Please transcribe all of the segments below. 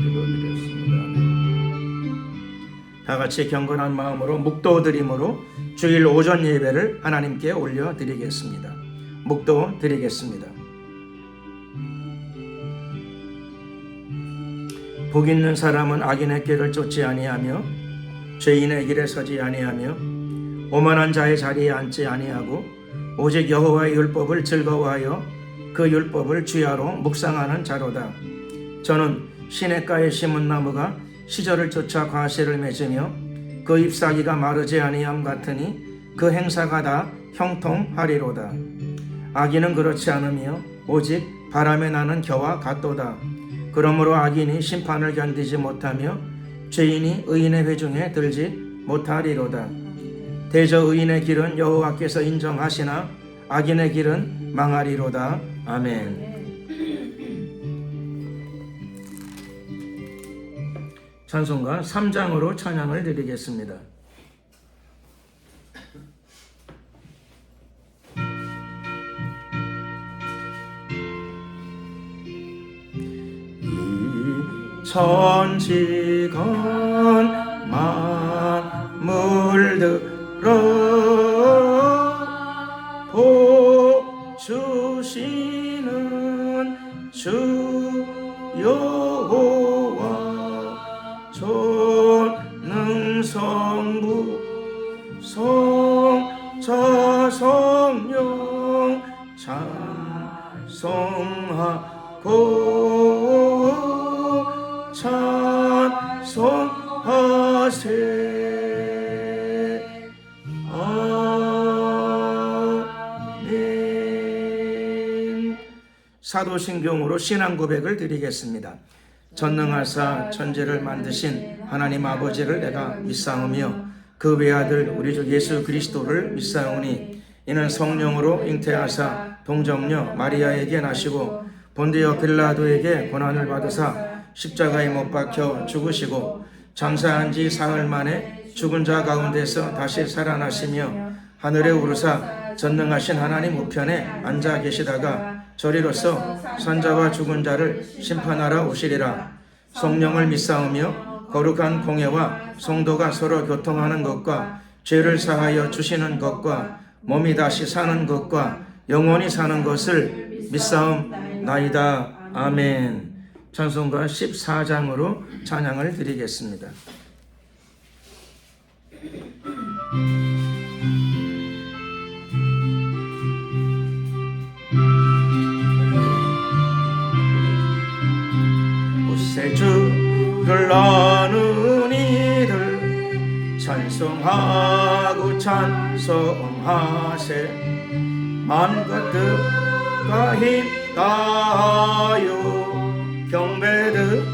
기도드렸습니다. 다 같이 경건한 마음으로 묵도 드림으로 주일 오전 예배를 하나님께 올려드리겠습니다. 묵도 드리겠습니다. 복 있는 사람은 악인의 길을 쫓지 아니하며 죄인의 길에 서지 아니하며 오만한 자의 자리에 앉지 아니하고 오직 여호와의 율법을 즐거워하여 그 율법을 주야로 묵상하는 자로다. 저는 시냇가에 심은 나무가 시절을 쫓아 과실을 맺으며 그 잎사귀가 마르지 아니함 같으니 그 행사가 다 형통하리로다. 악인은 그렇지 않으며 오직 바람에 나는 겨와 같도다. 그러므로 악인이 심판을 견디지 못하며 죄인이 의인의 회중에 들지 못하리로다. 대저 의인의 길은 여호와께서 인정하시나 악인의 길은 망하리로다. 아멘. 찬송가 3장으로 찬양을 드리겠습니다. 천지건 만물들어 복 주시는 주 여호와 전능성부 성자 성령 찬송하고 찬송하세. 아멘. 사도신경으로 신앙 고백을 드리겠습니다. 전능하사 천지를 만드신 하나님 아버지를 내가 믿사오며 그 외아들 우리 주 예수 그리스도를 믿사오니 이는 성령으로 잉태하사 동정녀 마리아에게 나시고 본디오 빌라도에게 고난을 받으사 십자가에 못 박혀 죽으시고 장사한 지 사흘 만에 죽은 자 가운데서 다시 살아나시며 하늘에 오르사 전능하신 하나님 우편에 앉아 계시다가 저리로서 산자와 죽은 자를 심판하러 오시리라. 성령을 믿사오며 거룩한 공예와 성도가 서로 교통하는 것과 죄를 사하여 주시는 것과 몸이 다시 사는 것과 영원히 사는 것을 믿사옵나이다. 아멘. 찬송가 14장으로 찬양을 드리겠습니다. 옷에 주를 아는 이들 찬송하고 찬송하세. 만것들과 힘 다하여 경배드리세.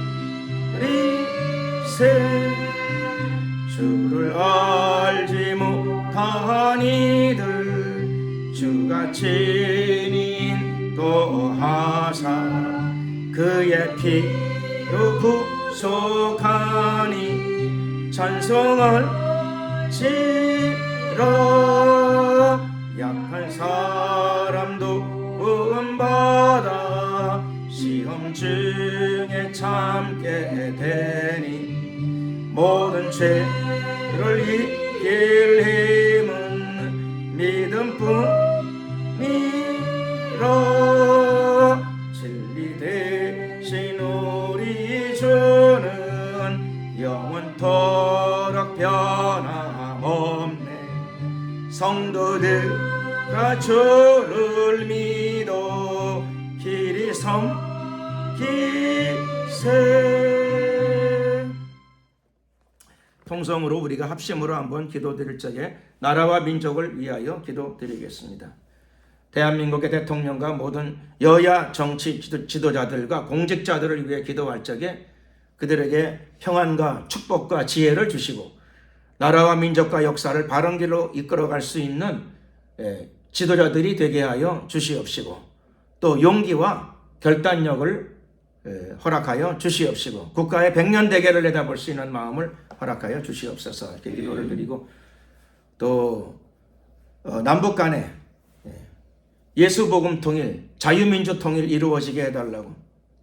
주를 알지 못한 이들 주가 친히 인도하사 그의 피로 구속하니 찬송할지라. 약한 사람도 구원받아 시험 중에 참게 되니 모든 죄를 이길 힘은 믿음뿐이라. 진리 대신 우리 주는 영원토록 변함없네. 성도들아 주를 믿어 길이 섬기세. 통성으로 우리가 합심으로 한번 기도드릴 적에 나라와 민족을 위하여 기도드리겠습니다. 대한민국의 대통령과 모든 여야 정치 지도자들과 공직자들을 위해 기도할 적에 그들에게 평안과 축복과 지혜를 주시고 나라와 민족과 역사를 바른 길로 이끌어갈 수 있는 지도자들이 되게 하여 주시옵시고 또 용기와 결단력을 허락하여 주시옵시고 국가의 백년대계를 내다볼 수 있는 마음을 허락하여 주시옵소서. 이렇게 기도를 드리고 또 남북 간에 예수복음 통일, 자유민주 통일 이루어지게 해달라고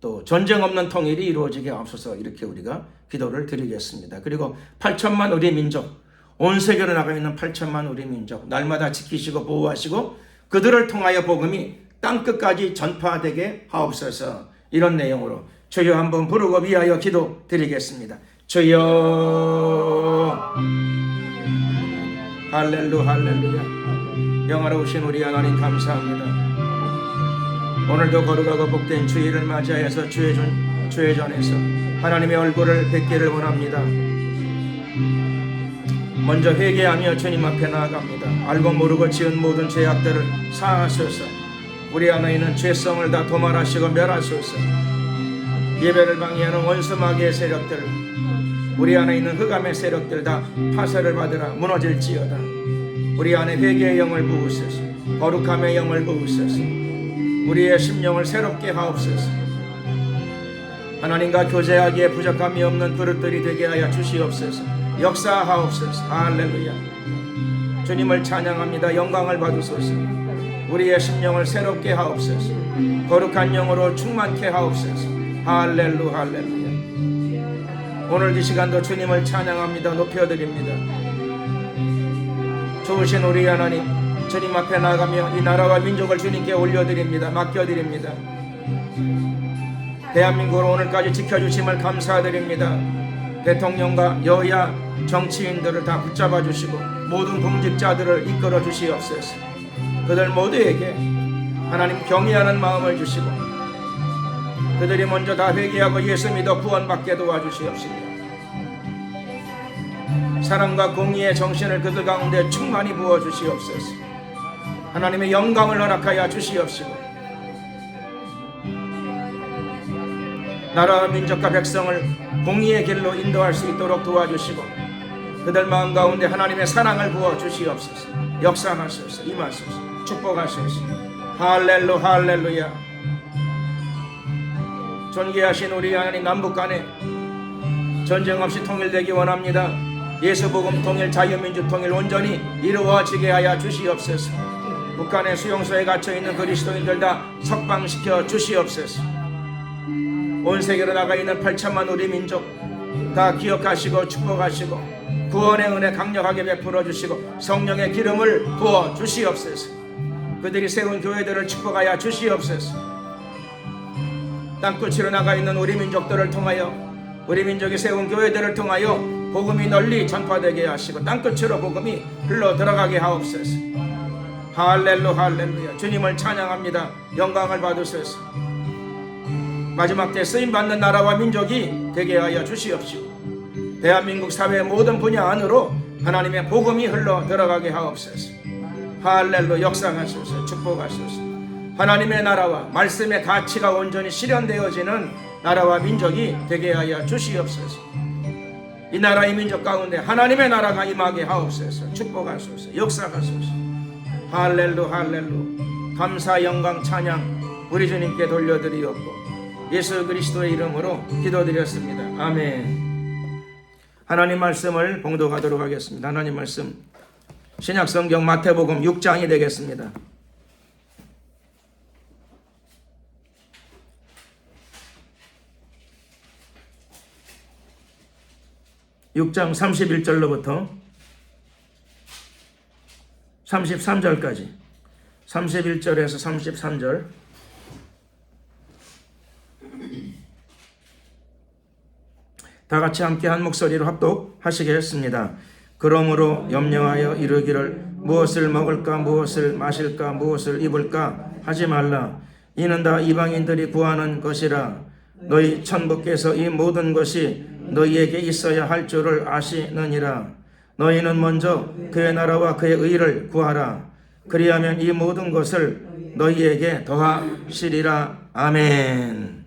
또 전쟁 없는 통일이 이루어지게 앞서서 이렇게 우리가 기도를 드리겠습니다. 그리고 8천만 우리 민족, 온 세계로 나가 있는 8천만 우리 민족 날마다 지키시고 보호하시고 그들을 통하여 복음이 땅끝까지 전파되게 하옵소서. 이런 내용으로 주여 한번 부르고 위하여 기도 드리겠습니다. 주여 할렐루야. 영화로우신 우리 하나님 감사합니다. 오늘도 거룩하고 복된 주일을 맞이하여서 주의 전에서 하나님의 얼굴을 뵙기를 원합니다. 먼저 회개하며 주님 앞에 나아갑니다. 알고 모르고 지은 모든 죄악들을 사하소서. 우리 안에 있는 죄성을 다 도말하시고 멸하소서. 예배를 방해하는 원수 마귀의 세력들, 우리 안에 있는 흑암의 세력들 다 파쇄를 받으라 무너질지어다. 우리 안에 회개의 영을 부으소서. 거룩함의 영을 부으소서. 우리의 심령을 새롭게 하옵소서. 하나님과 교제하기에 부족함이 없는 그릇들이 되게 하여 주시옵소서. 역사하옵소서. 할렐루야. 주님을 찬양합니다. 영광을 받으소서. 우리의 심령을 새롭게 하옵소서. 거룩한 영으로 충만케 하옵소서. 할렐루야. 오늘 이 시간도 주님을 찬양합니다. 높여드립니다. 좋으신 우리 하나님, 주님 앞에 나가며 이 나라와 민족을 주님께 올려드립니다. 맡겨드립니다. 대한민국을 오늘까지 지켜주심을 감사드립니다. 대통령과 여야 정치인들을 다 붙잡아 주시고 모든 공직자들을 이끌어 주시옵소서. 그들 모두에게 하나님 경외하는 마음을 주시고 그들이 먼저 다 회개하고 예수 믿어 구원받게 도와주시옵시며 사랑과 공의의 정신을 그들 가운데 충만히 부어주시옵소서. 하나님의 영광을 허락하여 주시옵시고 나라와 민족과 백성을 공의의 길로 인도할 수 있도록 도와주시고 그들 마음 가운데 하나님의 사랑을 부어주시옵소서. 역사하소서. 임하소서. 축복하소서. 할렐루야. 존귀하신 우리 하나님, 남북 간에 전쟁 없이 통일되기 원합니다. 예수복음 통일, 자유민주 통일 온전히 이루어지게 하여 주시옵소서. 북한의 수용소에 갇혀있는 그리스도인들 다 석방시켜 주시옵소서. 온 세계로 나가 있는 8천만 우리 민족 다 기억하시고 축복하시고 구원의 은혜 강력하게 베풀어 주시고 성령의 기름을 부어 주시옵소서. 그들이 세운 교회들을 축복하여 주시옵소서. 땅끝으로 나가 있는 우리 민족들을 통하여 우리 민족이 세운 교회들을 통하여 복음이 널리 전파되게 하시고 땅끝으로 복음이 흘러 들어가게 하옵소서. 할렐루야. 주님을 찬양합니다. 영광을 받으소서. 마지막 때 쓰임받는 나라와 민족이 되게 하여 주시옵시고 대한민국 사회의 모든 분야 안으로 하나님의 복음이 흘러 들어가게 하옵소서. 할렐루야. 역사하소서. 축복하소서. 하나님의 나라와 말씀의 가치가 온전히 실현되어지는 나라와 민족이 되게 하여 주시옵소서. 이 나라의 민족 가운데 하나님의 나라가 임하게 하옵소서. 축복하소서. 역사하소서. 할렐루야. 감사 영광 찬양 우리 주님께 돌려드리옵고 예수 그리스도의 이름으로 기도드렸습니다. 아멘. 하나님 말씀을 봉독하도록 하겠습니다. 하나님 말씀 신약성경 마태복음 6장이 되겠습니다. 6장 31절로부터 33절까지 31절에서 33절 다 같이 함께 한 목소리로 합독하시겠습니다. 그러므로 염려하여 이르기를 무엇을 먹을까 무엇을 마실까 무엇을 입을까 하지 말라. 이는 다 이방인들이 구하는 것이라. 너희 천부께서 이 모든 것이 너희에게 있어야 할 줄을 아시느니라. 너희는 먼저 그의 나라와 그의 의를 구하라. 그리하면 이 모든 것을 너희에게 더하시리라. 아멘.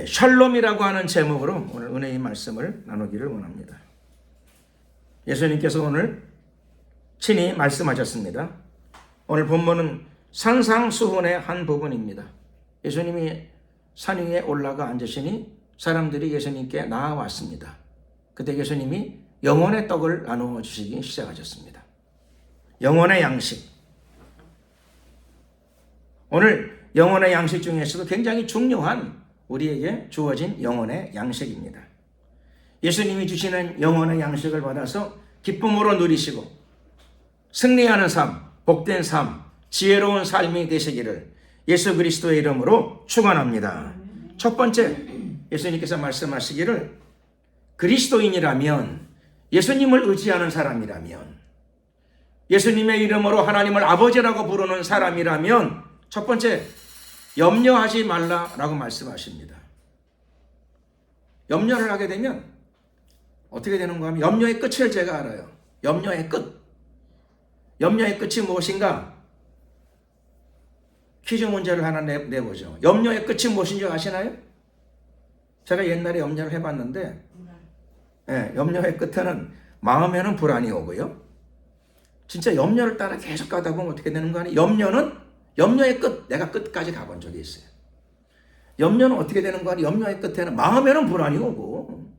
샬롬이라고 하는 제목으로 오늘 은혜의 말씀을 나누기를 원합니다. 예수님께서 오늘 친히 말씀하셨습니다. 오늘 본문은 산상수훈의 한 부분입니다. 예수님이 산 위에 올라가 앉으시니 사람들이 예수님께 나아왔습니다. 그때 예수님이 영혼의 떡을 나누어 주시기 시작하셨습니다. 영혼의 양식. 오늘 영혼의 양식 중에서도 굉장히 중요한 우리에게 주어진 영혼의 양식입니다. 예수님이 주시는 영혼의 양식을 받아서 기쁨으로 누리시고 승리하는 삶, 복된 삶, 지혜로운 삶이 되시기를 예수 그리스도의 이름으로 축원합니다. 첫 번째, 예수님께서 말씀하시기를 그리스도인이라면, 예수님을 의지하는 사람이라면, 예수님의 이름으로 하나님을 아버지라고 부르는 사람이라면 첫 번째, 염려하지 말라라고 말씀하십니다. 염려를 하게 되면 어떻게 되는가 하면 염려의 끝을 제가 알아요. 염려의 끝. 염려의 끝이 무엇인가? 퀴즈 문제를 하나 내보죠. 염려의 끝이 무엇인지 아시나요? 제가 옛날에 염려를 해봤는데, 염려의 끝에는 마음에는 불안이 오고요. 진짜 염려를 따라 계속 가다 보면 어떻게 되는 거 아니에요? 염려의 끝, 내가 끝까지 가본 적이 있어요. 염려는 어떻게 되는 거 아니에요? 염려의 끝에는 마음에는 불안이 오고,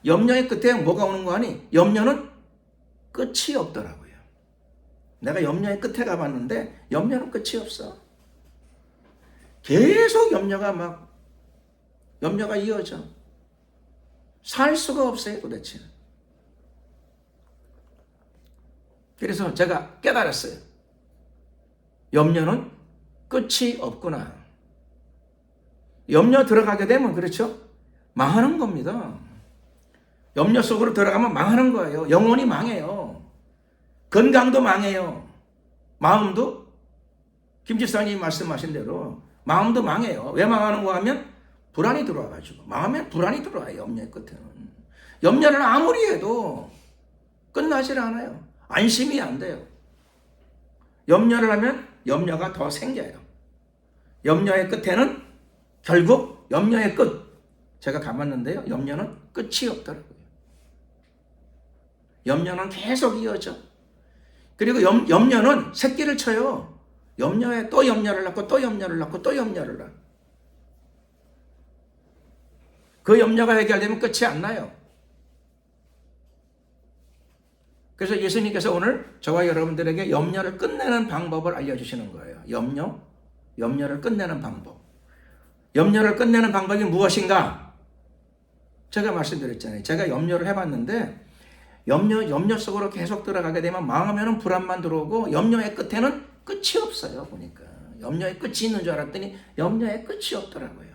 염려의 끝에 뭐가 오는 거 아니? 염려는 끝이 없더라고요. 내가 염려의 끝에 가봤는데 염려는 끝이 없어. 계속 염려가 이어져. 살 수가 없어요, 도대체. 그래서 제가 깨달았어요. 염려는 끝이 없구나. 염려 들어가게 되면, 그렇죠? 망하는 겁니다. 염려 속으로 들어가면 망하는 거예요. 영혼이 망해요. 건강도 망해요. 마음도, 김 지사님이 말씀하신 대로 마음도 망해요. 왜 망하는 거 하면 불안이 들어와가지고. 마음에 불안이 들어와요, 염려의 끝에는. 염려를 아무리 해도 끝나질 않아요. 안심이 안 돼요. 염려를 하면 염려가 더 생겨요. 염려의 끝에는 결국 염려의 끝. 제가 가봤는데요. 염려는 끝이 없더라고요. 염려는 계속 이어져. 그리고 염려는 새끼를 쳐요. 염려에 또 염려를 낳고 또 염려를 낳고 또 염려를 낳고. 그 염려가 해결되면 끝이 안 나요. 그래서 예수님께서 오늘 저와 여러분들에게 염려를 끝내는 방법을 알려주시는 거예요. 염려를 끝내는 방법. 염려를 끝내는 방법이 무엇인가? 제가 말씀드렸잖아요. 제가 염려를 해봤는데 염려 속으로 계속 들어가게 되면 마음에는 불안만 들어오고 염려의 끝에는 끝이 없어요. 보니까 염려의 끝이 있는 줄 알았더니 염려의 끝이 없더라고요.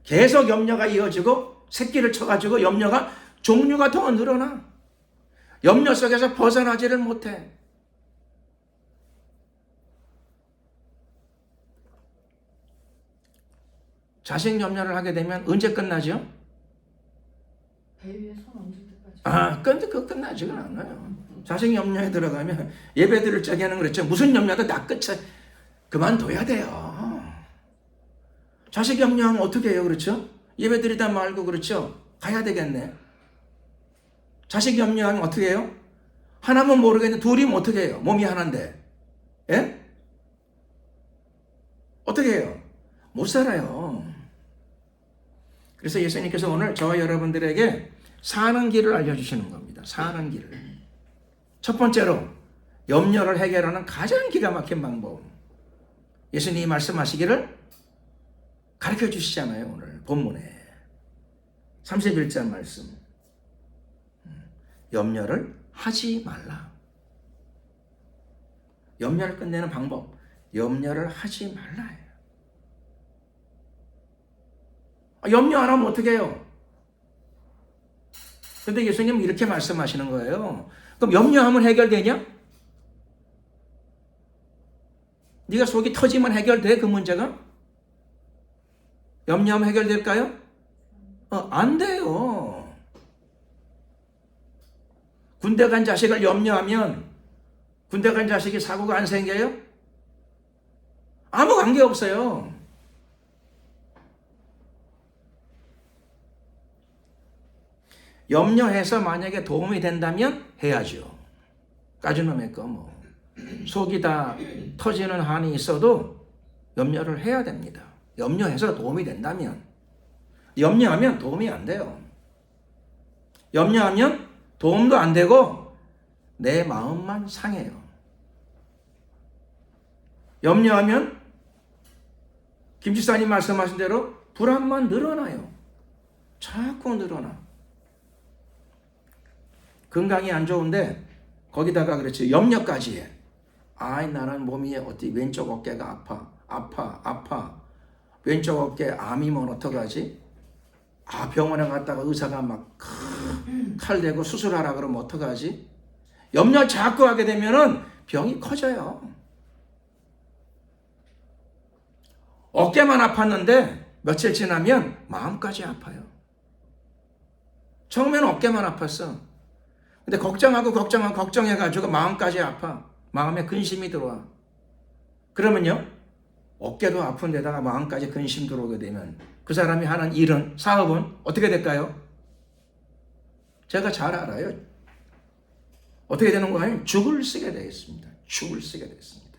계속 염려가 이어지고 새끼를 쳐가지고 염려가 종류가 더 늘어나. 염려 속에서 벗어나지를 못해. 자식 염려를 하게 되면 언제 끝나죠? 배 위에 손 얹을 때까지. 근데 그거 끝나지가 않아요. 자식 염려에 들어가면 예배 드릴 적에는 그렇죠. 무슨 염려도 다 끝에 그만둬야 돼요. 자식 염려하면 어떻게 해요? 그렇죠? 예배 드리다 말고, 그렇죠? 가야 되겠네. 자식 염려하면 어떻게 해요? 하나면 모르겠는데 둘이면 어떻게 해요? 몸이 하나인데. 예? 어떻게 해요? 못 살아요. 그래서 예수님께서 오늘 저와 여러분들에게 사는 길을 알려주시는 겁니다. 사는 길을. 첫 번째로 염려를 해결하는 가장 기가 막힌 방법. 예수님이 말씀하시기를 가르쳐 주시잖아요. 오늘 본문에 31절 말씀. 염려를 하지 말라. 염려를 끝내는 방법. 염려를 하지 말라. 염려 안 하면 어떻게 해요? 근데 예수님은 이렇게 말씀하시는 거예요. 그럼 염려하면 해결되냐? 네가 속이 터지면 해결돼? 그 문제가? 염려하면 해결될까요? 안 돼요. 군대 간 자식을 염려하면 군대 간 자식이 사고가 안 생겨요? 아무 관계 없어요. 염려해서 만약에 도움이 된다면 해야죠. 까지놈의 거 뭐. 속이 다 터지는 한이 있어도 염려를 해야 됩니다. 염려해서 도움이 된다면. 염려하면 도움이 안 돼요. 염려하면 도움도 안 되고 내 마음만 상해요. 염려하면 김 지사님 말씀하신 대로 불안만 늘어나요. 자꾸 늘어나. 건강이 안 좋은데 거기다가 그렇지 염려까지 해. 아이 나는 몸이 어디 왼쪽 어깨가 아파. 왼쪽 어깨 암이면 어떡하지? 아 병원에 갔다가 의사가 막 칼 대고 수술하라 그러면 어떡하지? 염려 자꾸 하게 되면은 병이 커져요. 어깨만 아팠는데 며칠 지나면 마음까지 아파요. 처음에는 어깨만 아팠어. 근데 걱정해가지고 마음까지 아파. 마음에 근심이 들어와. 그러면요, 어깨도 아픈 데다가 마음까지 근심 들어오게 되면 그 사람이 하는 일은, 사업은 어떻게 될까요? 제가 잘 알아요. 어떻게 되는 거예요? 죽을 쓰게 되겠습니다. 죽을 쓰게 되겠습니다.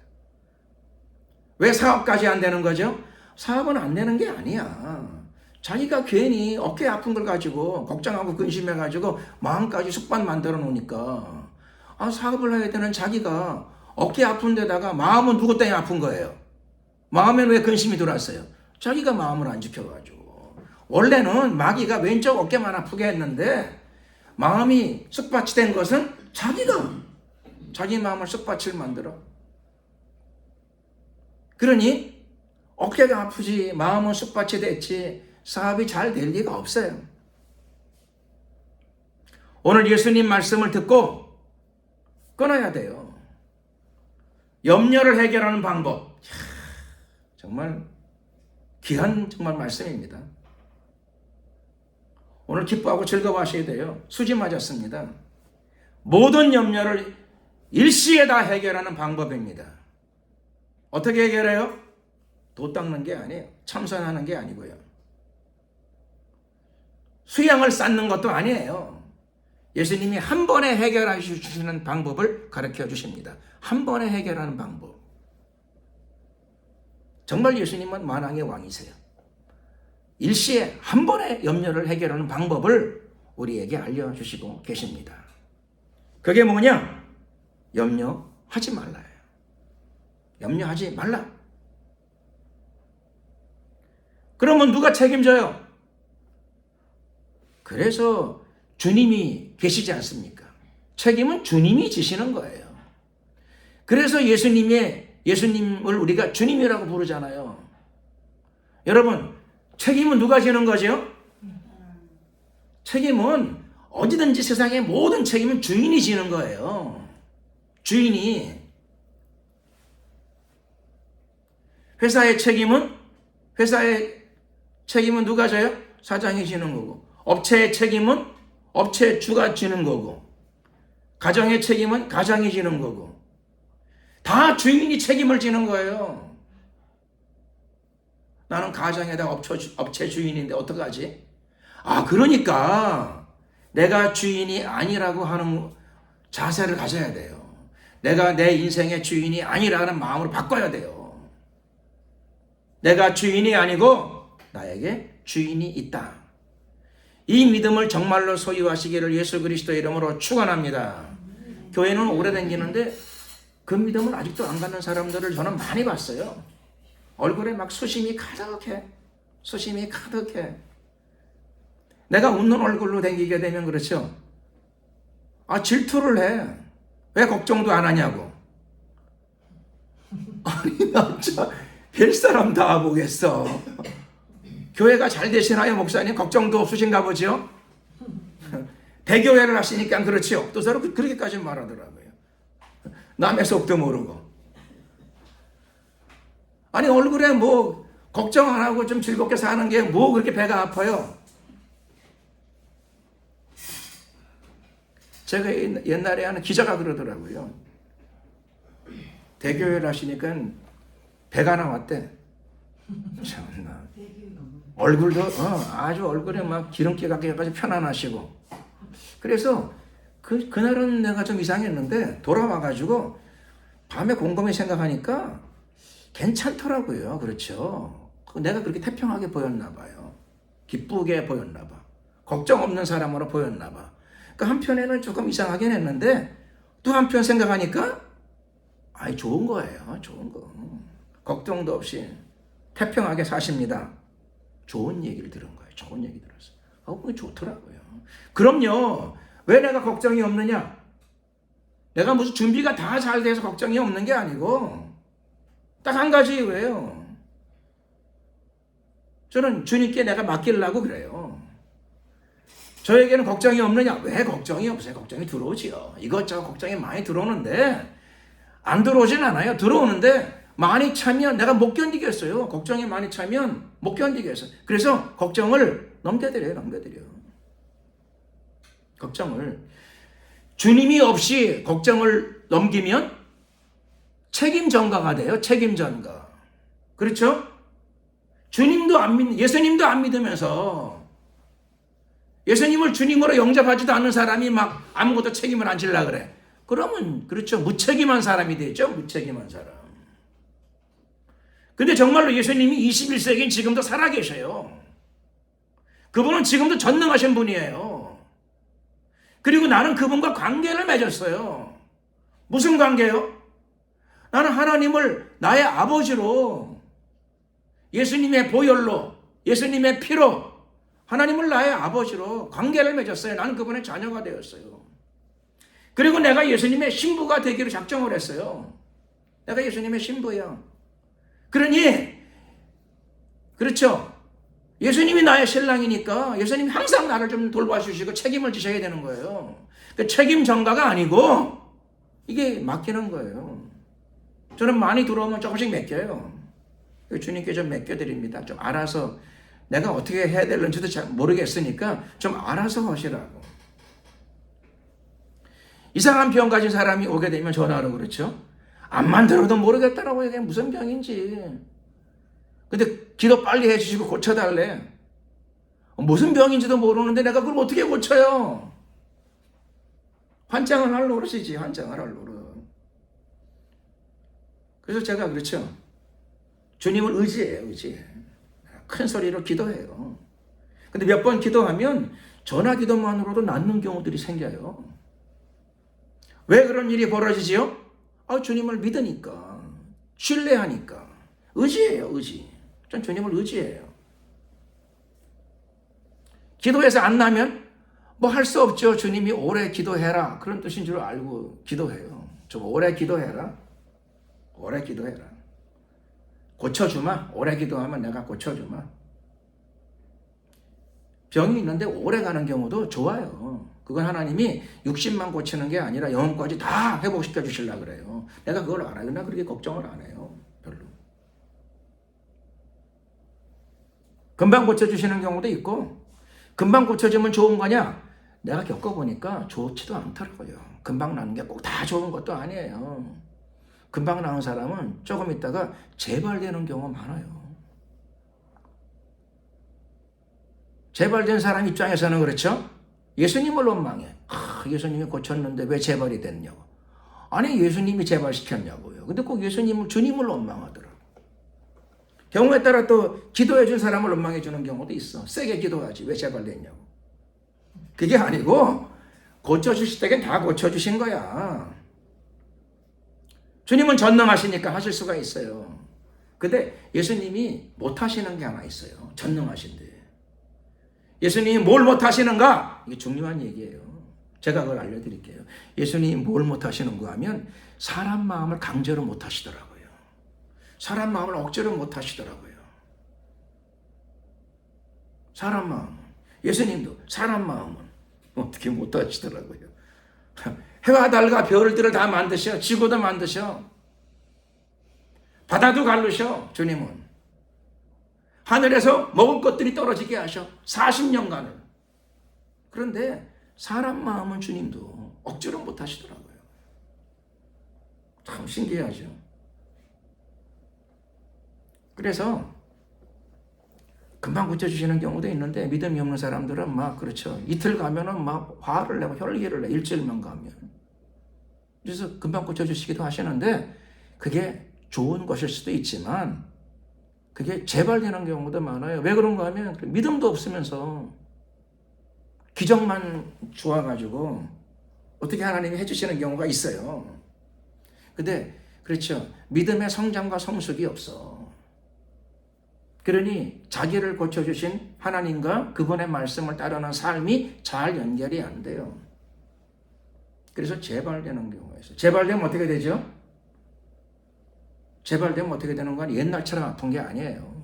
왜 사업까지 안 되는 거죠? 사업은 안 되는 게 아니야. 자기가 괜히 어깨 아픈 걸 가지고 걱정하고 근심해가지고 마음까지 숙반 만들어 놓으니까 사업을 해야 되는 자기가 어깨 아픈 데다가 마음은 누구 때문에 아픈 거예요? 마음에는 왜 근심이 들어왔어요? 자기가 마음을 안 지켜가지고. 원래는 마귀가 왼쪽 어깨만 아프게 했는데 마음이 쑥밭이 된 것은 자기가 자기 마음을 쑥밭을 만들어. 그러니 어깨가 아프지 마음은 쑥밭이 됐지 사업이 잘 될 리가 없어요. 오늘 예수님 말씀을 듣고 끊어야 돼요. 염려를 해결하는 방법. 정말 귀한 정말 말씀입니다. 오늘 기뻐하고 즐거워하셔야 돼요. 수지 맞았습니다. 모든 염려를 일시에 다 해결하는 방법입니다. 어떻게 해결해요? 도 닦는 게 아니에요. 참선하는 게 아니고요. 수양을 쌓는 것도 아니에요. 예수님이 한 번에 해결해 주시는 방법을 가르쳐 주십니다. 한 번에 해결하는 방법. 정말 예수님은 만왕의 왕이세요. 일시에 한 번에 염려를 해결하는 방법을 우리에게 알려주시고 계십니다. 그게 뭐냐? 염려하지 말라요. 염려하지 말라. 그러면 누가 책임져요? 그래서 주님이 계시지 않습니까? 책임은 주님이 지시는 거예요. 그래서 예수님을 우리가 주님이라고 부르잖아요. 여러분, 책임은 누가 지는 거죠? 책임은 어디든지 세상의 모든 책임은 주인이 지는 거예요. 주인이. 회사의 책임은 누가 져요? 사장이 지는 거고. 업체의 책임은 업체 주가 지는 거고. 가정의 책임은 가장이 지는 거고. 다 주인이 책임을 지는 거예요. 나는 가정에다 업체 주인인데 어떡하지? 그러니까 내가 주인이 아니라고 하는 자세를 가져야 돼요. 내가 내 인생의 주인이 아니라는 마음으로 바꿔야 돼요. 내가 주인이 아니고 나에게 주인이 있다. 이 믿음을 정말로 소유하시기를 예수 그리스도의 이름으로 축원합니다. 교회는 오래 다니는데 그 믿음을 아직도 안 갖는 사람들을 저는 많이 봤어요. 얼굴에 막 수심이 가득해. 내가 웃는 얼굴로 다니게 되면 그렇죠. 질투를 해. 왜 걱정도 안 하냐고. 아니 나 진짜 별 사람 다 보겠어. 교회가 잘 되시나요, 목사님? 걱정도 없으신가 보죠? 대교회를 하시니까 그렇죠. 또 서로 그렇게까지 말하더라고요. 남의 속도 모르고. 아니 얼굴에 뭐 걱정 안 하고 좀 즐겁게 사는 게 뭐 그렇게 배가 아파요? 제가 옛날에 하는 기자가 그러더라고요. 대교회를 하시니까 배가 나왔대. 참나. 얼굴도 아주 얼굴에 막 기름기가 아주 편안하시고. 그래서 그날은 내가 좀 이상했는데 돌아와가지고 밤에 곰곰이 생각하니까 괜찮더라고요. 그렇죠. 내가 그렇게 태평하게 보였나 봐요. 기쁘게 보였나 봐. 걱정 없는 사람으로 보였나 봐. 그 한편에는 조금 이상하긴 했는데 또 한편 생각하니까 아이 좋은 거예요. 좋은 거. 걱정도 없이 태평하게 사십니다. 좋은 얘기를 들은 거예요. 좋은 얘기 들었어요. 그게 좋더라고요. 그럼요. 왜 내가 걱정이 없느냐? 내가 무슨 준비가 다 잘 돼서 걱정이 없는 게 아니고 딱 한 가지 이유예요. 저는 주님께 내가 맡기려고 그래요. 저에게는 걱정이 없느냐? 왜 걱정이 없어요? 걱정이 들어오지요. 이것저것 걱정이 많이 들어오는데 안 들어오진 않아요. 들어오는데 많이 차면 내가 못 견디겠어요. 걱정이 많이 차면 못 견디겠어요. 그래서 걱정을 넘겨드려요. 걱정을. 주님이 없이 걱정을 넘기면 책임 전가가 돼요. 책임 전가. 그렇죠? 예수님도 안 믿으면서 예수님을 주님으로 영접하지도 않는 사람이 막 아무것도 책임을 안 지려고 그래. 그러면 그렇죠. 무책임한 사람이 되죠. 무책임한 사람. 근데 정말로 예수님이 21세기인 지금도 살아계셔요. 그분은 지금도 전능하신 분이에요. 그리고 나는 그분과 관계를 맺었어요. 무슨 관계요? 나는 하나님을 나의 아버지로, 예수님의 보혈로, 예수님의 피로 하나님을 나의 아버지로 관계를 맺었어요. 나는 그분의 자녀가 되었어요. 그리고 내가 예수님의 신부가 되기로 작정을 했어요. 내가 예수님의 신부야. 그러니 그렇죠. 예수님이 나의 신랑이니까 예수님이 항상 나를 좀 돌봐주시고 책임을 지셔야 되는 거예요. 그 책임 전가가 아니고 이게 맡기는 거예요. 저는 많이 들어오면 조금씩 맡겨요. 주님께 좀 맡겨드립니다. 좀 알아서 내가 어떻게 해야 되는지도 잘 모르겠으니까 좀 알아서 하시라고. 이상한 병 가진 사람이 오게 되면 전화로 그렇죠. 암만 들어도 모르겠다라고 얘기해. 무슨 병인지. 근데 기도 빨리 해주시고 고쳐달래. 무슨 병인지도 모르는데 내가 그걸 어떻게 고쳐요? 환장을 할 노릇이지. 환장을 할 노릇. 그래서 제가 그렇죠. 주님을 의지해요. 큰 소리로 기도해요. 근데 몇 번 기도하면 전화 기도만으로도 낫는 경우들이 생겨요. 왜 그런 일이 벌어지지요? 주님을 믿으니까, 신뢰하니까, 의지해요. 전 주님을 의지해요. 기도해서 안 나면 뭐 할 수 없죠. 주님이 오래 기도해라. 그런 뜻인 줄 알고 기도해요. 좀 오래 기도해라. 고쳐주마. 오래 기도하면 내가 고쳐주마. 병이 있는데 오래 가는 경우도 좋아요. 그건 하나님이 60만 고치는 게 아니라 영혼까지 다 회복시켜 주시려고 그래요. 내가 그걸 알아요. 나 그렇게 걱정을 안 해요. 별로. 금방 고쳐주시는 경우도 있고, 금방 고쳐주면 좋은 거냐? 내가 겪어보니까 좋지도 않더라고요. 금방 나는 게 꼭 다 좋은 것도 아니에요. 금방 나은 사람은 조금 있다가 재발되는 경우가 많아요. 재발된 사람 입장에서는 그렇죠? 예수님을 원망해. 예수님이 고쳤는데 왜 재발이 됐냐고. 아니, 예수님이 재발시켰냐고요. 근데 꼭 주님을 원망하더라고. 경우에 따라 또 기도해 준 사람을 원망해 주는 경우도 있어. 세게 기도하지. 왜 재발됐냐고. 그게 아니고 고쳐주실 때는 다 고쳐주신 거야. 주님은 전능하시니까 하실 수가 있어요. 근데 예수님이 못하시는 게 하나 있어요. 전능하신데. 예수님이 뭘 못하시는가? 이게 중요한 얘기예요. 제가 그걸 알려드릴게요. 예수님이 뭘 못하시는가 하면 사람 마음을 강제로 못하시더라고요. 사람 마음을 억지로 못하시더라고요. 사람 마음은. 예수님도 사람 마음은 어떻게 못하시더라고요. 해와 달과 별들을 다 만드셔. 지구도 만드셔. 바다도 갈르셔. 주님은. 하늘에서 먹을 것들이 떨어지게 하셔. 40년간을. 그런데 사람 마음은 주님도 억지로 못 하시더라고요. 참 신기하죠. 그래서 금방 고쳐주시는 경우도 있는데 믿음이 없는 사람들은 막 그렇죠. 이틀 가면은 막 화를 내고 혈기를 내. 일주일만 가면. 그래서 금방 고쳐주시기도 하시는데 그게 좋은 것일 수도 있지만 그게 재발되는 경우도 많아요. 왜 그런가 하면 믿음도 없으면서 기적만 좋아가지고 어떻게 하나님이 해주시는 경우가 있어요. 근데 그렇죠. 믿음의 성장과 성숙이 없어. 그러니 자기를 고쳐주신 하나님과 그분의 말씀을 따르는 삶이 잘 연결이 안 돼요. 그래서 재발되는 경우가 있어요. 재발되면 어떻게 되죠? 재발되면 어떻게 되는 건 옛날처럼 아픈 게 아니에요.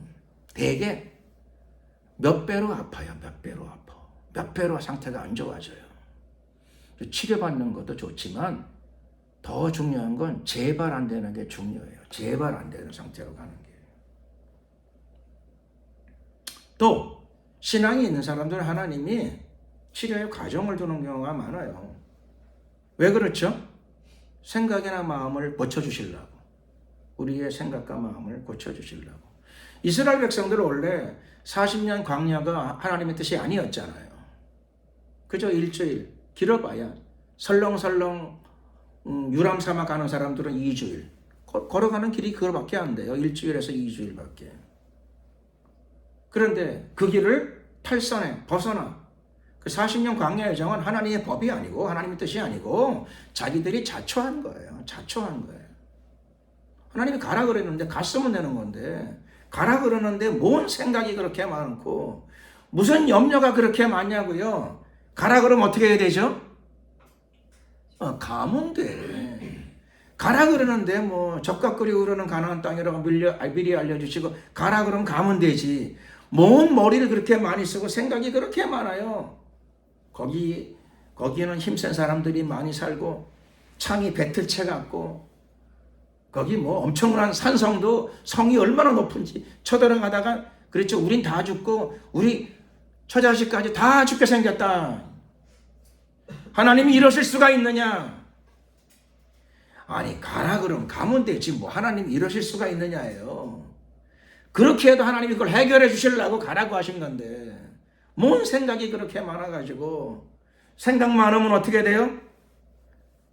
대개 몇 배로 아파요. 몇 배로 아파. 몇 배로 상태가 안 좋아져요. 치료받는 것도 좋지만 더 중요한 건 재발 안 되는 게 중요해요. 재발 안 되는 상태로 가는 게. 또 신앙이 있는 사람들은 하나님이 치료의 과정을 두는 경우가 많아요. 왜 그렇죠? 생각이나 마음을 고쳐주시려고. 우리의 생각과 마음을 고쳐주시려고. 이스라엘 백성들은 원래 40년 광야가 하나님의 뜻이 아니었잖아요. 그저 일주일, 길어봐야 설렁설렁 유람 삼아 가는 사람들은 2주일. 걸어가는 길이 그거밖에 안 돼요. 일주일에서 2주일밖에. 그런데 그 길을 탈선해, 벗어나. 그 40년 광야의 정은 하나님의 법이 아니고 하나님의 뜻이 아니고 자기들이 자초한 거예요. 자초한 거예요. 하나님이 가라 그랬는데 갔으면 되는 건데 가라 그러는데 뭔 생각이 그렇게 많고 무슨 염려가 그렇게 많냐고요. 가라 그러면 어떻게 해야 되죠? 가면 돼. 가라 그러는데 뭐 적각 끓이고 그러는 가나안 땅이라고 미리 알려주시고 가라 그러면 가면 되지. 뭔 머리를 그렇게 많이 쓰고 생각이 그렇게 많아요. 거기는 힘센 사람들이 많이 살고 창이 배틀채 같고 거기 뭐 엄청난 산성도 성이 얼마나 높은지 쳐들어가다가 그렇죠. 우린 다 죽고 우리 처자식까지 다 죽게 생겼다. 하나님이 이러실 수가 있느냐? 아니 가라 그러면 가면 되지 뭐 하나님이 이러실 수가 있느냐예요. 그렇게 해도 하나님이 그걸 해결해 주시려고 가라고 하신 건데 뭔 생각이 그렇게 많아가지고 생각 많으면 어떻게 돼요?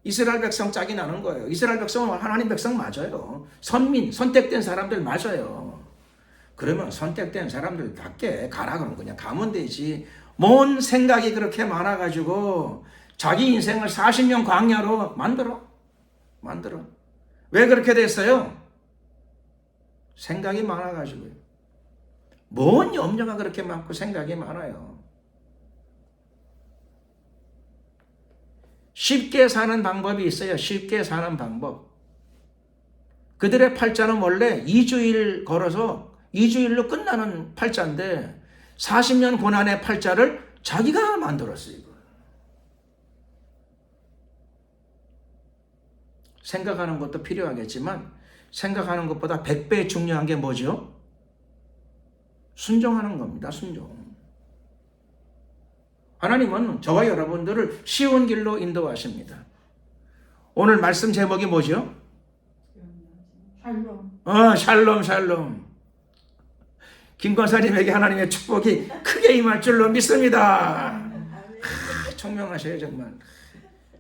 이스라엘 백성 짝이 나는 거예요. 이스라엘 백성은 하나님 백성 맞아요. 선민, 선택된 사람들 맞아요. 그러면 선택된 사람들답게 가라 그러면 그냥 가면 되지. 뭔 생각이 그렇게 많아가지고 자기 인생을 40년 광야로 만들어. 왜 그렇게 됐어요? 생각이 많아가지고요. 뭔 염려가 그렇게 많고 생각이 많아요. 쉽게 사는 방법이 있어요. 쉽게 사는 방법. 그들의 팔자는 원래 2주일 걸어서 2주일로 끝나는 팔자인데 40년 고난의 팔자를 자기가 만들었어요. 이걸. 생각하는 것도 필요하겠지만 생각하는 것보다 100배 중요한 게 뭐죠? 순종하는 겁니다. 순종. 하나님은 저와 여러분들을 쉬운 길로 인도하십니다. 오늘 말씀 제목이 뭐죠? 샬롬. 샬롬. 김권사님에게 하나님의 축복이 크게 임할 줄로 믿습니다. 총명하셔요 정말.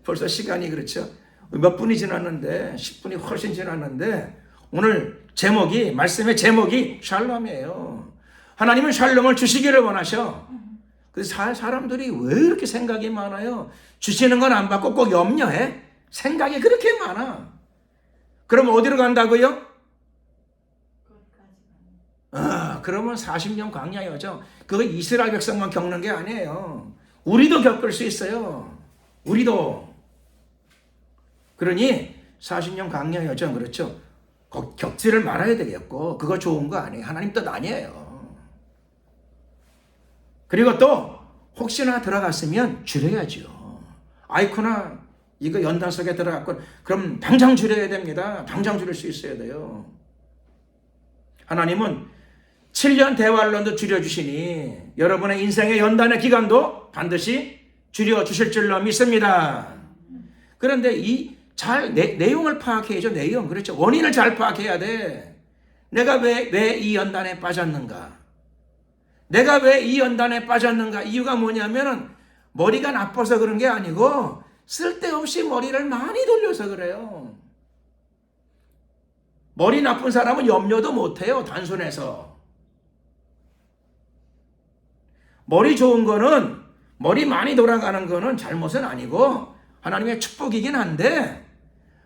벌써 시간이 그렇죠. 몇 분이 지났는데 10분이 훨씬 지났는데 오늘 말씀의 제목이 샬롬이에요. 하나님은 샬롬을 주시기를 원하셔. 그래서 사람들이 왜 이렇게 생각이 많아요? 주시는 건 안 받고 꼭 염려해? 생각이 그렇게 많아. 그럼 어디로 간다고요? 그러면 40년 광야여죠. 그거 이스라엘 백성만 겪는 게 아니에요. 우리도 겪을 수 있어요. 우리도. 그러니 40년 광야 여정 그렇죠. 겪지를 말아야 되겠고 그거 좋은 거 아니에요. 하나님 뜻 아니에요. 그리고 또 혹시나 들어갔으면 줄여야죠. 아이쿠나 이거 연단 속에 들어갔고 그럼 당장 줄여야 됩니다. 당장 줄일 수 있어야 돼요. 하나님은 7년 대환란도 줄여주시니 여러분의 인생의 연단의 기간도 반드시 줄여주실 줄로 믿습니다. 그런데 내용을 파악해야죠. 내용. 그렇죠. 원인을 잘 파악해야 돼. 내가 왜 이 연단에 빠졌는가? 내가 왜 이 연단에 빠졌는가? 이유가 뭐냐면은 머리가 나빠서 그런 게 아니고 쓸데없이 머리를 많이 돌려서 그래요. 머리 나쁜 사람은 염려도 못해요. 단순해서. 머리 좋은 거는 머리 많이 돌아가는 거는 잘못은 아니고 하나님의 축복이긴 한데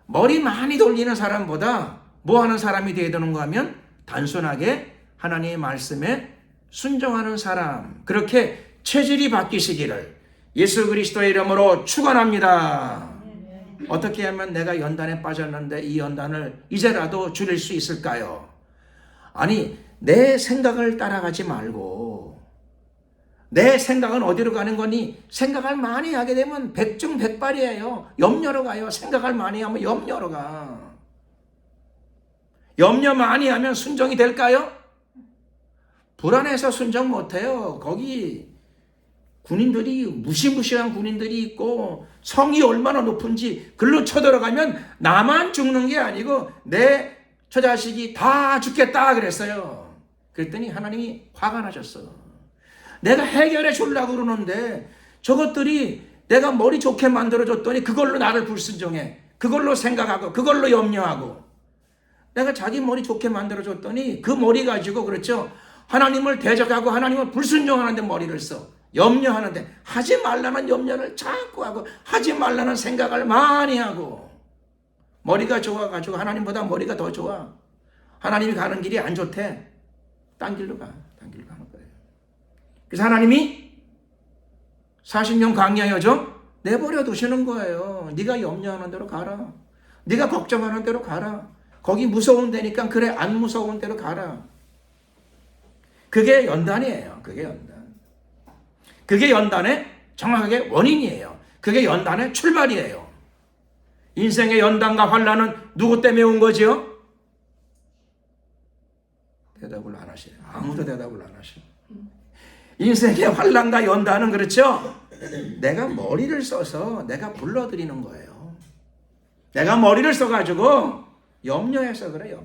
머리 많이 돌리는 사람보다 뭐 하는 사람이 되어야 되는가 하면 단순하게 하나님의 말씀에 순종하는 사람, 그렇게 체질이 바뀌시기를 예수 그리스도의 이름으로 축원합니다. 어떻게 하면 내가 연단에 빠졌는데 이 연단을 이제라도 줄일 수 있을까요? 아니, 내 생각을 따라가지 말고 내 생각은 어디로 가는 거니? 생각을 많이 하게 되면 백중백발이에요. 염려로 가요. 생각을 많이 하면 염려로 가. 염려 많이 하면 순종이 될까요? 불안해서 순종 못해요. 거기 군인들이 무시무시한 군인들이 있고 성이 얼마나 높은지 글로 쳐들어가면 나만 죽는 게 아니고 내 처자식이 다 죽겠다 그랬어요. 그랬더니 하나님이 화가 나셨어. 내가 해결해 주려고 그러는데 저것들이 내가 머리 좋게 만들어줬더니 그걸로 나를 불순종해. 그걸로 생각하고 그걸로 염려하고 내가 자기 머리 좋게 만들어줬더니 그 머리 가지고 그렇죠. 하나님을 대적하고 하나님을 불순종하는데 머리를 써. 염려하는데 하지 말라는 염려를 자꾸 하고 하지 말라는 생각을 많이 하고 머리가 좋아가지고 하나님보다 머리가 더 좋아. 하나님이 가는 길이 안 좋대. 딴 길로 가. 딴 길로 가는 거예요. 그래서 하나님이 40년 광야 여정 내버려 두시는 거예요. 네가 염려하는 대로 가라. 네가 걱정하는 대로 가라. 거기 무서운 데니까 그래 안 무서운 데로 가라. 그게 연단이에요. 그게 연단. 그게 연단의 정확하게 원인이에요. 그게 연단의 출발이에요. 인생의 연단과 환난은 누구 때문에 온 거지요? 대답을 안 하시요. 아무도 대답을 안 하셔. 인생의 환난과 연단은 그렇죠. 내가 머리를 써서 내가 불러들이는 거예요. 내가 머리를 써가지고 염려해서 그래.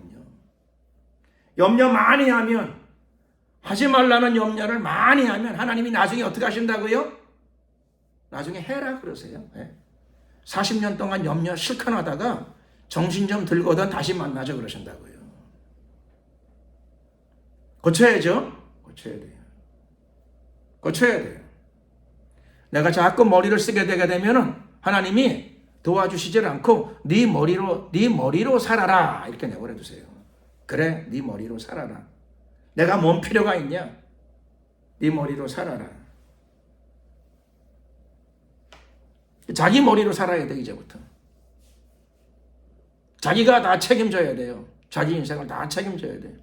염려 많이 하면 하지 말라는 염려를 많이 하면 하나님이 나중에 어떻게 하신다고요? 나중에 해라 그러세요. 40년 동안 염려 실컷 하다가 정신 좀 들거든 다시 만나자 그러신다고요. 고쳐야죠. 고쳐야 돼요. 내가 자꾸 머리를 쓰게 되게 되면은 하나님이 도와주시질 않고 네 머리로 살아라 이렇게 내버려 두세요. 그래, 네 머리로 살아라. 내가 뭔 필요가 있냐? 네 머리로 살아라. 자기 머리로 살아야 돼 이제부터. 자기가 다 책임져야 돼요. 자기 인생을 다 책임져야 돼요.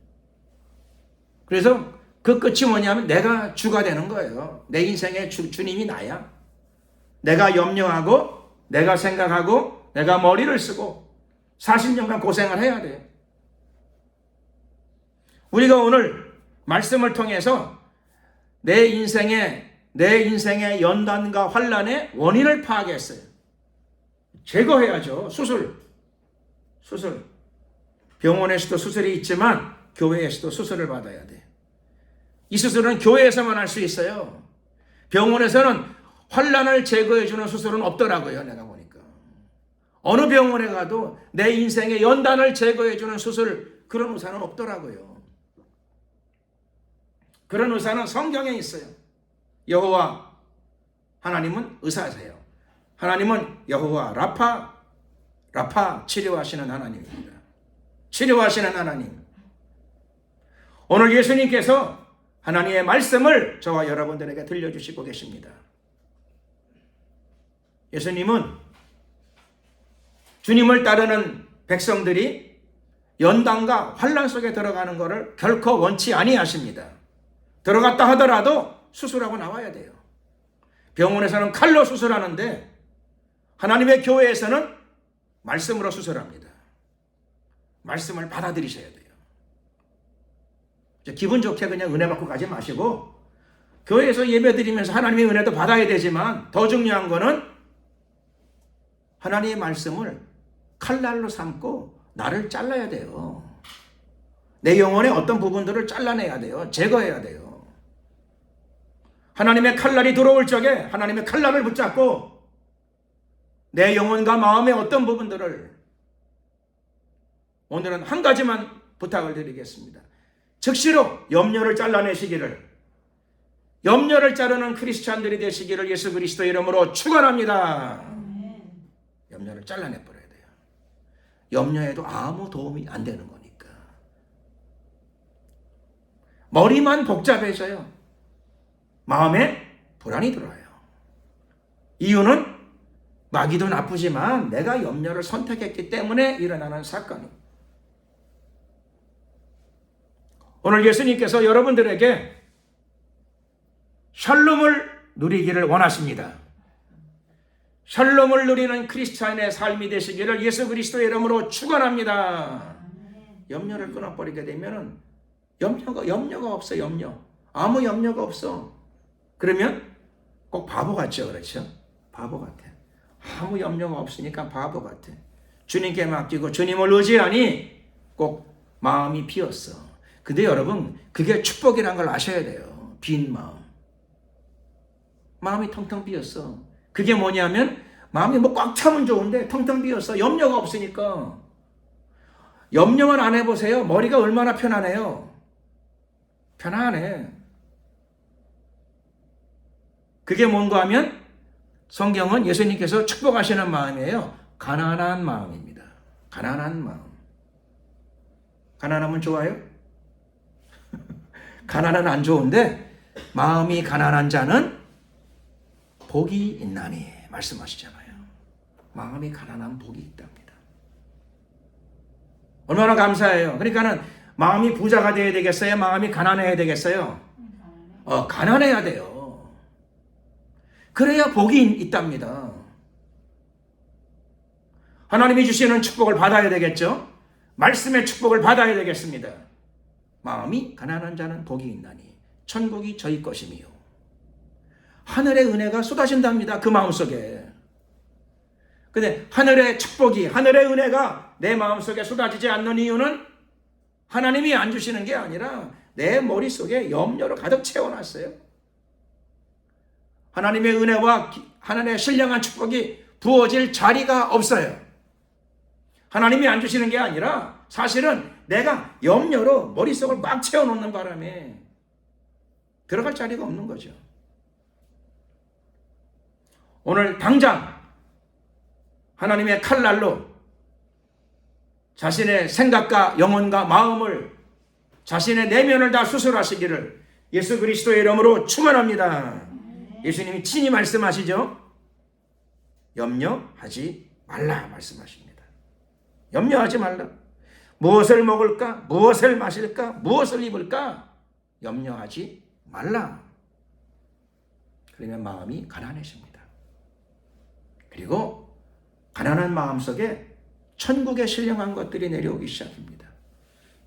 그래서 그 끝이 뭐냐면 내가 주가 되는 거예요. 내 인생의 주님이 나야. 내가 염려하고 내가 생각하고 내가 머리를 쓰고 40년간 고생을 해야 돼요. 우리가 오늘 말씀을 통해서 내 인생의 연단과 환난의 원인을 파악했어요. 제거해야죠. 수술. 병원에서도 수술이 있지만 교회에서도 수술을 받아야 돼요. 이 수술은 교회에서만 할 수 있어요. 병원에서는 환난을 제거해주는 수술은 없더라고요. 내가 보니까. 어느 병원에 가도 내 인생의 연단을 제거해주는 수술, 그런 의사는 없더라고요. 그런 의사는 성경에 있어요. 여호와 하나님은 의사세요. 하나님은 여호와 라파 치료하시는 하나님입니다. 치료하시는 하나님. 오늘 예수님께서 하나님의 말씀을 저와 여러분들에게 들려주시고 계십니다. 예수님은 주님을 따르는 백성들이 연단과 환난 속에 들어가는 것을 결코 원치 아니하십니다. 들어갔다 하더라도 수술하고 나와야 돼요. 병원에서는 칼로 수술하는데 하나님의 교회에서는 말씀으로 수술합니다. 말씀을 받아들이셔야 돼요. 기분 좋게 그냥 은혜 받고 가지 마시고 교회에서 예배 드리면서 하나님의 은혜도 받아야 되지만 더 중요한 거는 하나님의 말씀을 칼날로 삼고 나를 잘라야 돼요. 내 영혼의 어떤 부분들을 잘라내야 돼요. 제거해야 돼요. 하나님의 칼날이 들어올 적에 하나님의 칼날을 붙잡고 내 영혼과 마음의 어떤 부분들을 오늘은 한 가지만 부탁을 드리겠습니다. 즉시로 염려를 잘라내시기를, 염려를 자르는 크리스찬들이 되시기를 예수 그리스도 이름으로 축원합니다. 염려를 잘라내 버려야 돼요. 염려해도 아무 도움이 안 되는 거니까. 머리만 복잡해져요. 마음에 불안이 들어요. 이유는 마귀도 나쁘지만 내가 염려를 선택했기 때문에 일어나는 사건입니다. 오늘 예수님께서 여러분들에게 샬롬을 누리기를 원하십니다. 샬롬을 누리는 크리스찬의 삶이 되시기를 예수 그리스도의 이름으로 축원합니다. 염려를 끊어버리게 되면 염려가 없어. 아무 염려가 없어. 그러면 꼭 바보 같죠, 그렇죠? 바보 같아. 아무 염려가 없으니까 바보 같아. 주님께 맡기고 주님을 의지하니 꼭 마음이 비었어. 근데 여러분, 그게 축복이란 걸 아셔야 돼요. 빈 마음. 마음이 텅텅 비었어. 그게 뭐냐면 마음이 뭐 꽉 차면 좋은데 텅텅 비었어. 염려가 없으니까. 염려만 안 해보세요. 머리가 얼마나 편안해요. 편안해. 그게 뭔가 하면 성경은 예수님께서 축복하시는 마음이에요. 가난한 마음입니다. 가난한 마음. 가난하면 좋아요? 가난은 안 좋은데 마음이 가난한 자는 복이 있나니 말씀하시잖아요. 마음이 가난한 복이 있답니다. 얼마나 감사해요. 그러니까는 마음이 부자가 되어야 되겠어요? 마음이 가난해야 되겠어요? 가난해야 돼요. 그래야 복이 있답니다. 하나님이 주시는 축복을 받아야 되겠죠? 말씀의 축복을 받아야 되겠습니다. 마음이 가난한 자는 복이 있나니 천국이 저희 것이며 하늘의 은혜가 쏟아진답니다. 그 마음속에. 근데 하늘의 축복이, 하늘의 은혜가 내 마음속에 쏟아지지 않는 이유는 하나님이 안 주시는 게 아니라 내 머릿속에 염려로 가득 채워놨어요. 하나님의 은혜와 하나님의 신령한 축복이 부어질 자리가 없어요. 하나님이 안 주시는 게 아니라 사실은 내가 염려로 머릿속을 막 채워놓는 바람에 들어갈 자리가 없는 거죠. 오늘 당장 하나님의 칼날로 자신의 생각과 영혼과 마음을 자신의 내면을 다 수술하시기를 예수 그리스도의 이름으로 축원합니다. 예수님이 친히 말씀하시죠. 염려하지 말라 말씀하십니다. 염려하지 말라. 무엇을 먹을까? 무엇을 마실까? 무엇을 입을까? 염려하지 말라. 그러면 마음이 가난해집니다. 그리고 가난한 마음속에 천국의 신령한 것들이 내려오기 시작합니다.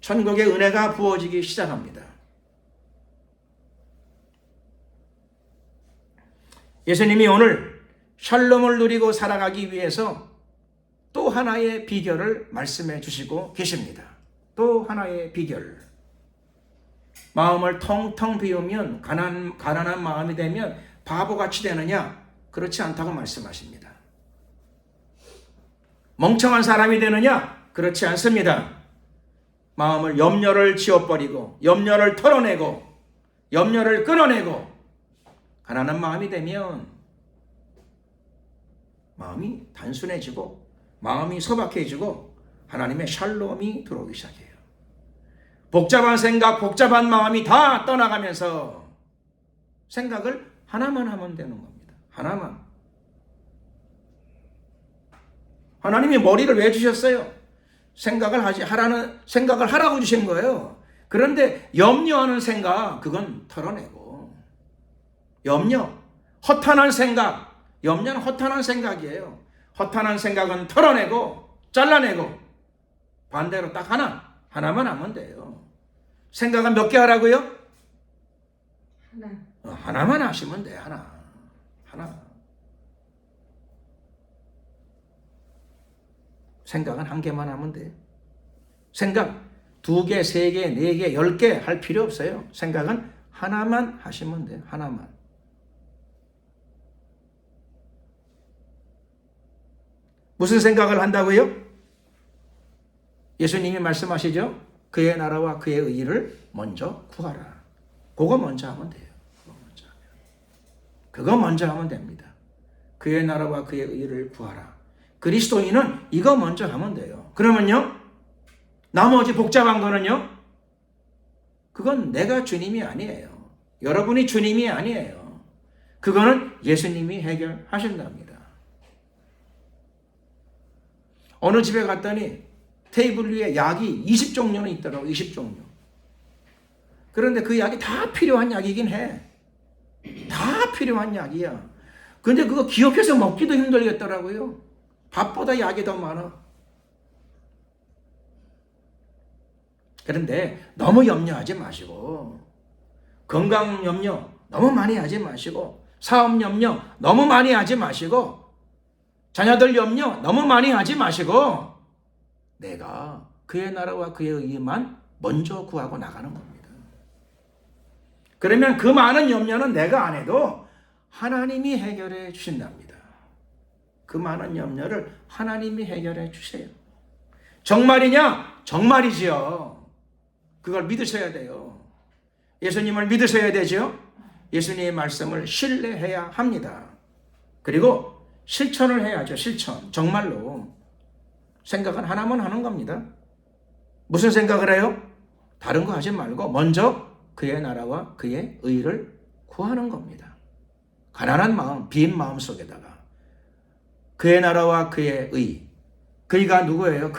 천국의 은혜가 부어지기 시작합니다. 예수님이 오늘 샬롬을 누리고 살아가기 위해서 또 하나의 비결을 말씀해 주시고 계십니다. 또 하나의 비결. 마음을 텅텅 비우면 가난한 마음이 되면 바보같이 되느냐? 그렇지 않다고 말씀하십니다. 멍청한 사람이 되느냐? 그렇지 않습니다. 마음을 염려를 지워버리고 염려를 털어내고 염려를 끊어내고 가난한 마음이 되면 마음이 단순해지고 마음이 소박해지고 하나님의 샬롬이 들어오기 시작해요. 복잡한 생각, 복잡한 마음이 다 떠나가면서 생각을 하나만 하면 되는 겁니다. 하나만. 하나님이 머리를 왜 주셨어요? 생각을 하라고 주신 거예요. 그런데 염려하는 생각, 그건 털어내고. 염려, 허탄한 생각, 염려는 허탄한 생각이에요. 허탄한 생각은 털어내고, 잘라내고, 반대로 딱 하나만 하면 돼요. 생각은 몇 개 하라고요? 하나만 하시면 돼요. 하나. 생각은 한 개만 하면 돼요. 생각 2개, 3개, 4개, 10개 할 필요 없어요. 생각은 하나만 하시면 돼요. 하나만. 무슨 생각을 한다고요? 예수님이 말씀하시죠? 그의 나라와 그의 의의를 먼저 구하라. 그거 먼저 하면 돼요. 그거 먼저. 그거 먼저 하면 됩니다. 그의 나라와 그의 의를 구하라. 그리스도인은 이거 먼저 하면 돼요. 그러면요, 나머지 복잡한 거는요, 그건 내가 주님이 아니에요. 여러분이 주님이 아니에요. 그거는 예수님이 해결하신답니다. 어느 집에 갔더니 테이블 위에 약이 20종류는 있더라고. 20종류. 그런데 그 약이 다 필요한 약이긴 해. 다 필요한 약이야. 근데 그거 기억해서 먹기도 힘들겠더라고요. 밥보다 약이 더 많아. 그런데 너무 염려하지 마시고, 건강 염려 너무 많이 하지 마시고, 사업 염려 너무 많이 하지 마시고, 자녀들 염려 너무 많이 하지 마시고, 내가 그의 나라와 그의 의만 먼저 구하고 나가는 겁니다. 그러면 그 많은 염려는 내가 안 해도 하나님이 해결해 주신답니다. 그 많은 염려를 하나님이 해결해 주세요. 정말이냐? 정말이지요. 그걸 믿으셔야 돼요. 예수님을 믿으셔야 되죠. 예수님의 말씀을 신뢰해야 합니다. 그리고 실천을 해야죠. 실천. 정말로. 생각은 하나만 하는 겁니다. 무슨 생각을 해요? 다른 거 하지 말고 먼저 그의 나라와 그의 의를 구하는 겁니다. 가난한 마음, 빈 마음 속에다가 그의 나라와 그의 의. 그이가 누구예요?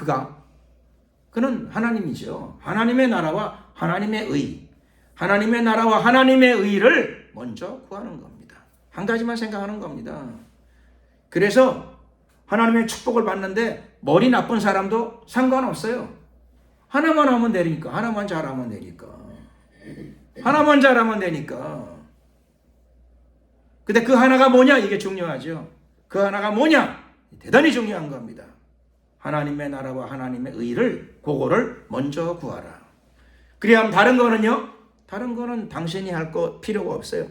그는 하나님이죠. 하나님의 나라와 하나님의 의. 하나님의 나라와 하나님의 의를 먼저 구하는 겁니다. 한 가지만 생각하는 겁니다. 그래서 하나님의 축복을 받는데 머리 나쁜 사람도 상관없어요. 하나만 하면 되니까. 하나만 잘하면 되니까. 하나만 잘하면 되니까. 근데 그 하나가 뭐냐? 이게 중요하죠. 그 하나가 뭐냐? 대단히 중요한 겁니다. 하나님의 나라와 하나님의 의를, 그거를 먼저 구하라. 그래야 다른 거는요? 다른 거는 당신이 할 거 필요가 없어요.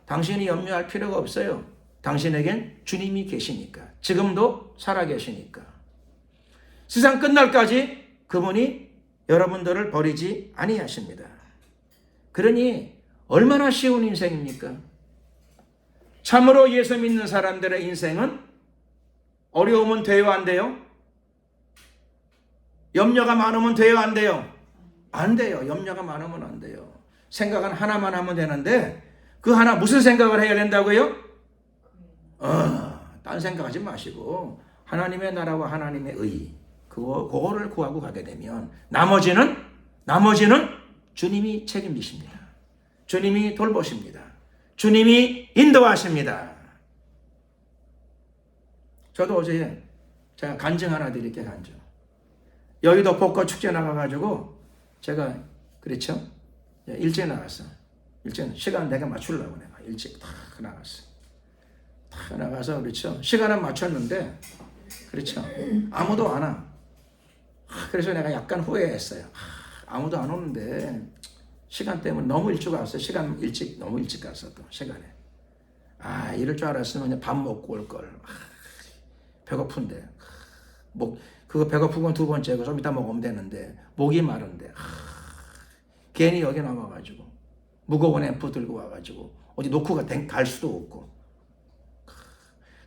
당신이 염려할 필요가 없어요. 당신에겐 주님이 계시니까. 지금도 살아계시니까. 세상 끝날까지 그분이 여러분들을 버리지 아니하십니다. 그러니 얼마나 쉬운 인생입니까? 참으로 예수 믿는 사람들의 인생은 어려우면 돼요, 안 돼요? 염려가 많으면 돼요, 안 돼요? 안 돼요. 염려가 많으면 안 돼요. 생각은 하나만 하면 되는데 그 하나 무슨 생각을 해야 된다고요? 딴 생각하지 마시고 하나님의 나라와 하나님의 의 그거를 구하고 가게 되면 나머지는 주님이 책임지십니다. 주님이 돌보십니다. 주님이 인도하십니다. 저도 어제 제가 간증 하나 드릴게요. 간증. 여의도 벚꽃 축제 나가가지고 제가 그렇죠? 일찍 나갔어. 일찍 시간 내가 맞추려고 내가 일찍 탁 나갔어. 탁 나가서 그렇죠? 시간은 맞췄는데 그렇죠? 아무도 안 와. 그래서 내가 약간 후회했어요. 아무도 안 오는데 시간 때문에 너무 일찍 왔어요. 너무 일찍 갔어 또 시간에. 이럴 줄 알았으면 밥 먹고 올 걸. 배고픈데. 그거 배고픈 건 두 번째고 좀 이따 먹으면 되는데 목이 마른데 괜히 여기 나와가지고 무거운 앰프 들고 와가지고 어디 놓고 갈 수도 없고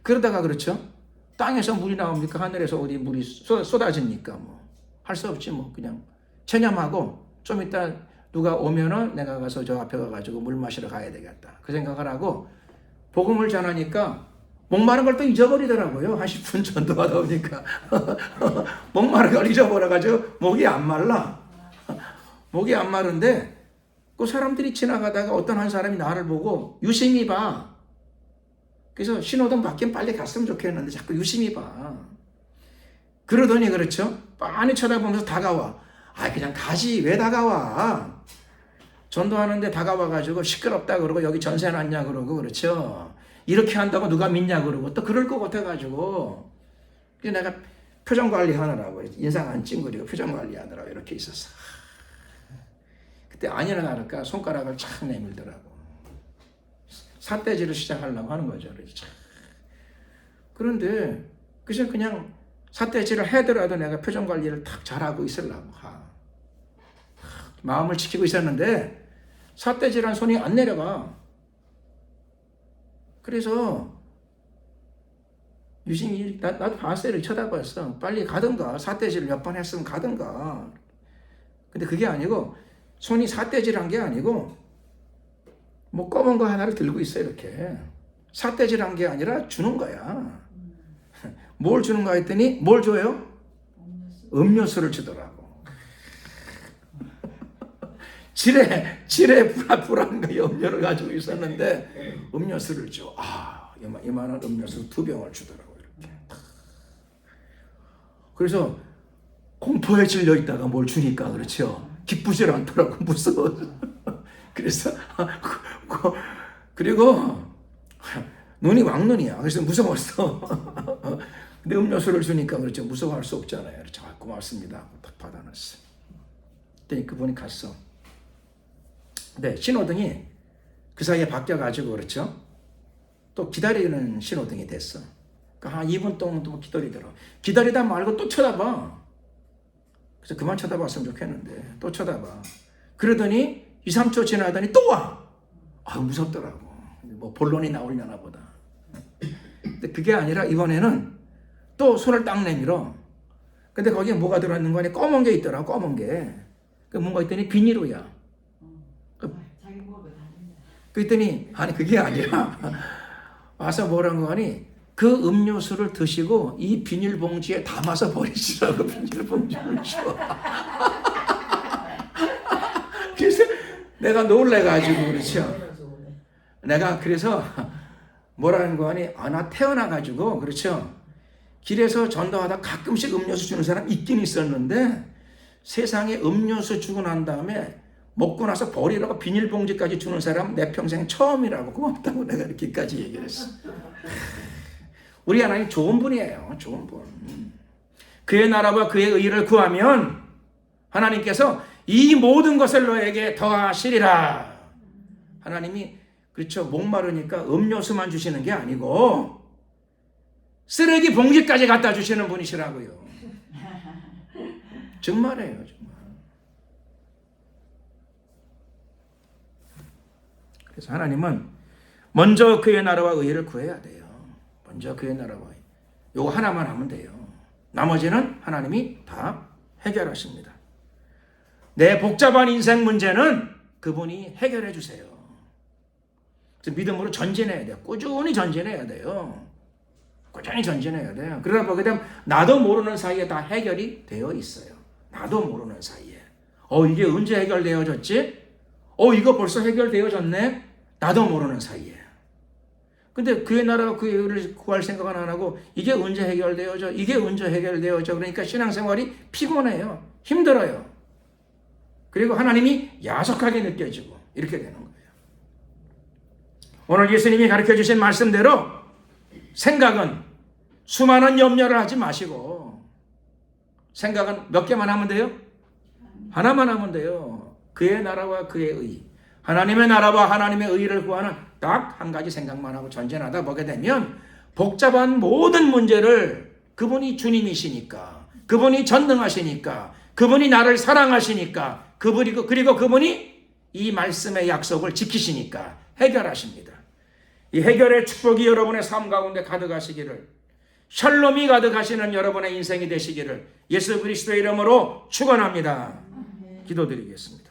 그러다가 그렇죠? 땅에서 물이 나옵니까? 하늘에서 어디 물이 쏟아집니까? 뭐 할 수 없지 뭐 그냥 체념하고 좀 이따 누가 오면은 내가 가서 저 앞에 가가지고 물 마시러 가야 되겠다 그 생각을 하고 복음을 전하니까 목마른 걸 또 잊어버리더라고요. 한 10분 전도 하다 보니까 목마른 걸 잊어버려가지고 목이 안 말라. 목이 안 마른데 그 사람들이 지나가다가 어떤 한 사람이 나를 보고 유심히 봐. 그래서 신호등 밖엔 빨리 갔으면 좋겠는데 자꾸 유심히 봐. 그러더니 그렇죠? 빤히 쳐다보면서 다가와. 그냥 가지 왜 다가와? 전도하는데 다가와가지고 시끄럽다 그러고 여기 전세 났냐 그러고 그렇죠? 이렇게 한다고 누가 믿냐 그러고 또 그럴 것 같아가지고 그래서 내가 표정 관리하느라고 인상 안 찡그리고 표정 관리하느라고 이렇게 있었어. 그때 아니나 다를까 손가락을 착 내밀더라고. 삿대질을 시작하려고 하는 거죠. 그런데 그래서 그냥 삿대질을 해더라도 내가 표정 관리를 탁 잘하고 있으려고 마음을 지키고 있었는데 삿대질한 손이 안 내려가. 그래서 유신이 나도 봤어요. 이렇게 쳐다봤어. 빨리 가든가. 삿대질을 몇 번 했으면 가든가. 근데 그게 아니고 손이 삿대질한 게 아니고 뭐 검은 거 하나를 들고 있어요. 이렇게 삿대질한 게 아니라 주는 거야. 뭘 주는가 했더니 뭘 줘요? 음료수를 주더라고. 지레 불안가 음료를 가지고 있었는데 음료수를 줘. 이만한 음료수 2병을 주더라고. 이렇게. 그래서 공포에 질려 있다가 뭘 주니까 그렇죠. 기쁘질 않더라고. 무서워. 그래서 그리고 눈이 왕눈이야. 그래서 무서웠어. 근데 음료수를 주니까 그렇죠. 무서워할 수 없잖아요. 그렇죠. 고맙습니다. 딱 받아놨어. 그랬더니 그분이 갔어. 네, 신호등이 그 사이에 바뀌어가지고 그렇죠. 또 기다리는 신호등이 됐어. 그러니까 한 2분 동안 또 기다리더라고. 기다리다 말고 또 쳐다봐. 그래서 그만 쳐다봤으면 좋겠는데 또 쳐다봐. 그러더니 2, 3초 지나더니 또 와. 무섭더라고. 뭐 본론이 나오려나 보다. 근데 그게 아니라 이번에는 또 손을 딱 내밀어. 근데 거기에 뭐가 들어있는 거니? 검은 게 있더라고. 검은 게. 그 뭔가 있더니 비닐우야. 자기 먹어 다닌다. 그랬더니 아니 그게 아니라 와서 뭐라는 거니? 그 음료수를 드시고 이 비닐봉지에 담아서 버리시라고 비닐봉지를 줘. 그래서 내가 놀래가지고 그렇죠. 내가 그래서 뭐라는 거 아니? 나 태어나가지고 그렇죠. 길에서 전도하다 가끔씩 음료수 주는 사람 있긴 있었는데 세상에 음료수 주고 난 다음에 먹고 나서 버리라고 비닐봉지까지 주는 사람 내 평생 처음이라고. 고맙다고 내가 이렇게까지 얘기를 했어. 우리 하나님 좋은 분이에요. 좋은 분. 그의 나라와 그의 의를 구하면 하나님께서 이 모든 것을 너에게 더하시리라. 하나님이 그렇죠. 목마르니까 음료수만 주시는 게 아니고 쓰레기 봉지까지 갖다 주시는 분이시라고요. 정말이에요. 정말. 그래서 하나님은 먼저 그의 나라와 의를 구해야 돼요. 먼저 그의 나라와 의. 요거 하나만 하면 돼요. 나머지는 하나님이 다 해결하십니다. 내 복잡한 인생 문제는 그분이 해결해 주세요. 그래서 믿음으로 전진해야 돼요. 꾸준히 전진해야 돼요. 꾸준히 전진해야 돼요. 그러다 보게 되면 나도 모르는 사이에 다 해결이 되어 있어요. 나도 모르는 사이에. 이게 언제 해결되어졌지? 이거 벌써 해결되어졌네? 나도 모르는 사이에. 근데 그의 나라와 그의 의를 구할 생각은 안 하고 이게 언제 해결되어져? 이게 언제 해결되어져? 그러니까 신앙생활이 피곤해요. 힘들어요. 그리고 하나님이 야속하게 느껴지고 이렇게 되는 거예요. 오늘 예수님이 가르쳐 주신 말씀대로 생각은 수많은 염려를 하지 마시고 생각은 몇 개만 하면 돼요? 하나만 하면 돼요. 그의 나라와 그의 의. 하나님의 나라와 하나님의 의를 구하는 딱 한 가지 생각만 하고 전진하다 보게 되면 복잡한 모든 문제를 그분이 주님이시니까, 그분이 전능하시니까, 그분이 나를 사랑하시니까, 그리고 그분이 이 말씀의 약속을 지키시니까 해결하십니다. 이 해결의 축복이 여러분의 삶 가운데 가득하시기를, 샬롬이 가득하시는 여러분의 인생이 되시기를 예수 그리스도의 이름으로 축원합니다. 기도드리겠습니다.